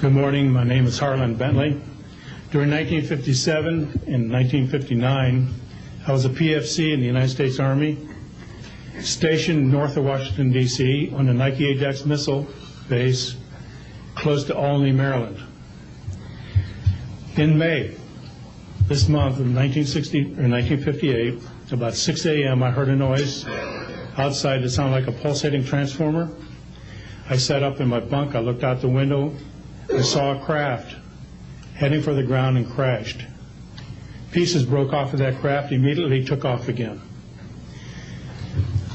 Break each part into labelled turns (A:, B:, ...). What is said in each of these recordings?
A: Good morning. My name is Harlan Bentley. During 1957 and 1959, I was a PFC in the United States Army, stationed north of Washington, D.C. on the Nike Ajax missile base close to Albany, Maryland. In May, this month of 1958, about 6 a.m., I heard a noise outside that sounded like a pulsating transformer. I sat up in my bunk. I looked out the window. I saw a craft heading for the ground and crashed. Pieces broke off of that craft, immediately took off again.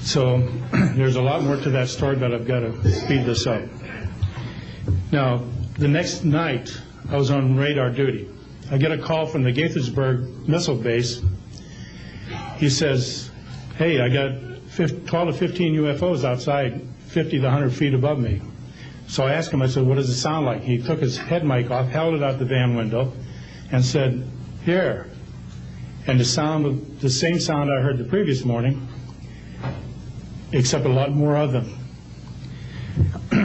A: So there's a lot more to that story, but I've got to speed this up. Now, the next night, I was on radar duty. I get a call from the Gaithersburg missile base. He says, hey, I got 12 to 15 UFOs outside 50 to 100 feet above me. So I asked him, I said, what does it sound like? He took his head mic off, held it out the van window, and said, here. And the same sound I heard the previous morning, except a lot more of them.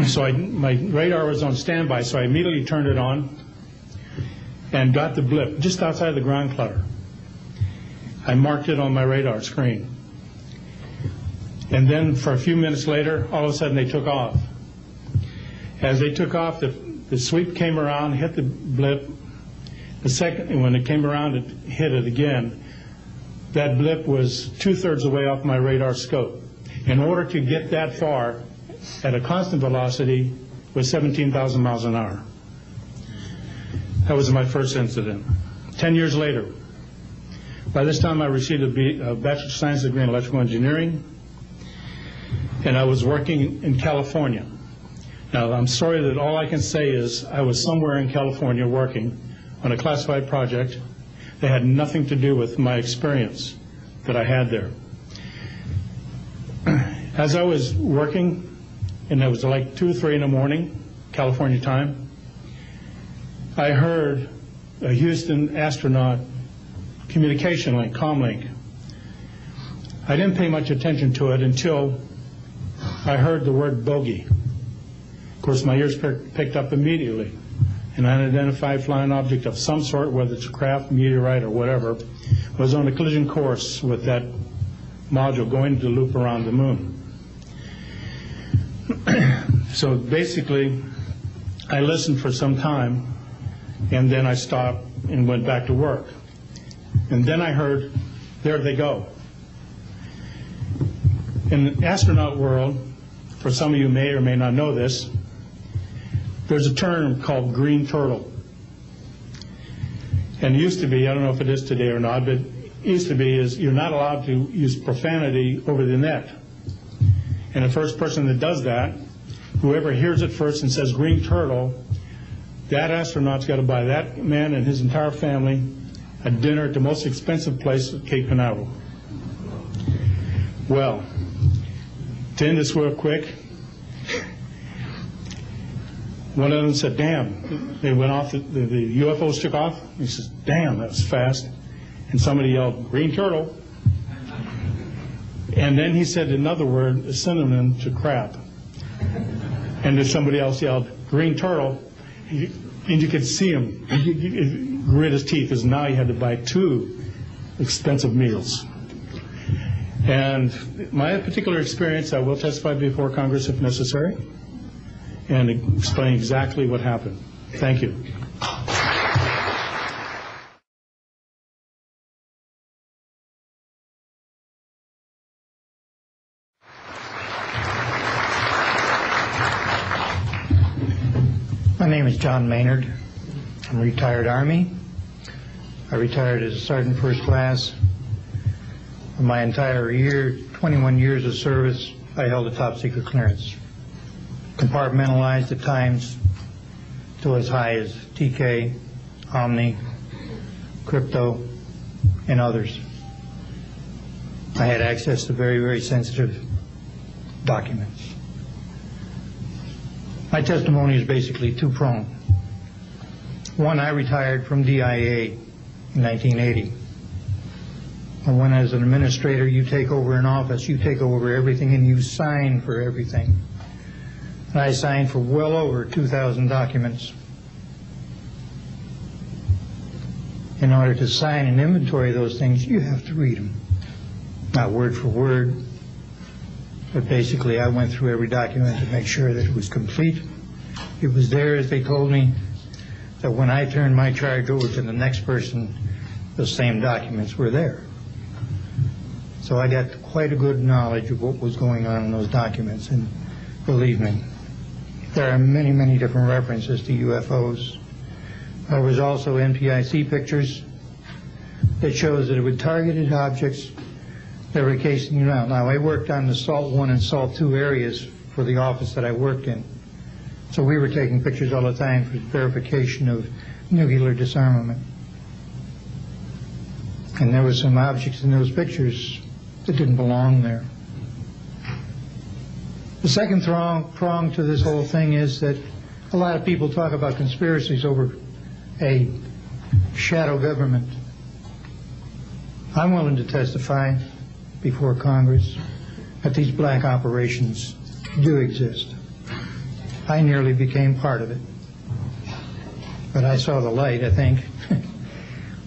A: So my radar was on standby, so I immediately turned it on and got the blip just outside the ground clutter. I marked it on my radar screen. And then for a few minutes later, all of a sudden they took off. As they took off, the sweep came around, hit the blip. The second, when it came around, it hit it again. That blip was 2/3 away off my radar scope. In order to get that far at a constant velocity was 17,000 miles an hour. That was my first incident. 10 years later, by this time I received a Bachelor of Science degree in electrical engineering, and I was working in California. Now, I'm sorry that all I can say is I was somewhere in California working on a classified project that had nothing to do with my experience that I had there. As I was working, and it was like 2 or 3 in the morning, California time, I heard a Houston astronaut communication link, comlink. I didn't pay much attention to it until I heard the word bogey. Of course, my ears picked up immediately. An unidentified flying object of some sort, whether it's a craft, meteorite, or whatever, was on a collision course with that module going to loop around the moon. So basically, I listened for some time, and then I stopped and went back to work. And then I heard, there they go. In the astronaut world, for some of you may or may not know this, there's a term called green turtle. And it used to be, I don't know if it is today or not, but it used to be is you're not allowed to use profanity over the net. And the first person that does that, whoever hears it first and says green turtle, that astronaut's got to buy that man and his entire family a dinner at the most expensive place at Cape Canaveral. Well, to end this real quick, one of them said, damn, they went off, the UFOs took off. He says, damn, that was fast. And somebody yelled, green turtle. And then he said another word, a synonym to crap. And then somebody else yelled, green turtle. And you could see him grit his teeth, because now he had to buy 2 expensive meals. And my particular experience, I will testify before Congress if necessary, and explain exactly what happened. Thank you.
B: My name is John Maynard. I'm a retired Army. I retired as a Sergeant First Class. For my entire 21 years of service, I held a top secret clearance. Compartmentalized at times to as high as TK, Omni, Crypto, and others. I had access to very, very sensitive documents. My testimony is basically two-pronged. One, I retired from DIA in 1980. And when as an administrator you take over an office, you take over everything and you sign for everything. And I signed for well over 2,000 documents in order to sign and inventory those things, you have to read them. Not word for word, but basically I went through every document to make sure that it was complete. It was there, as they told me, that when I turned my charge over to the next person, the same documents were there. So I got quite a good knowledge of what was going on in those documents, and believe me, there are many, many different references to UFOs. There was also NPIC pictures that shows that it would targeted objects that were casing you out. Now, I worked on the SALT 1 and SALT 2 areas for the office that I worked in. So we were taking pictures all the time for verification of nuclear disarmament. And there were some objects in those pictures that didn't belong there. The second prong to this whole thing is that a lot of people talk about conspiracies over a shadow government. I'm willing to testify before Congress that these black operations do exist. I nearly became part of it. But I saw the light, I think.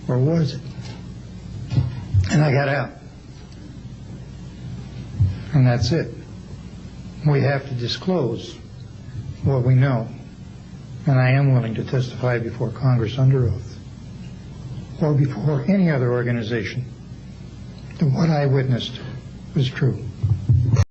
B: Or was it? And I got out. And that's it. We have to disclose what we know. And I am willing to testify before Congress under oath, or before any other organization, that what I witnessed was true.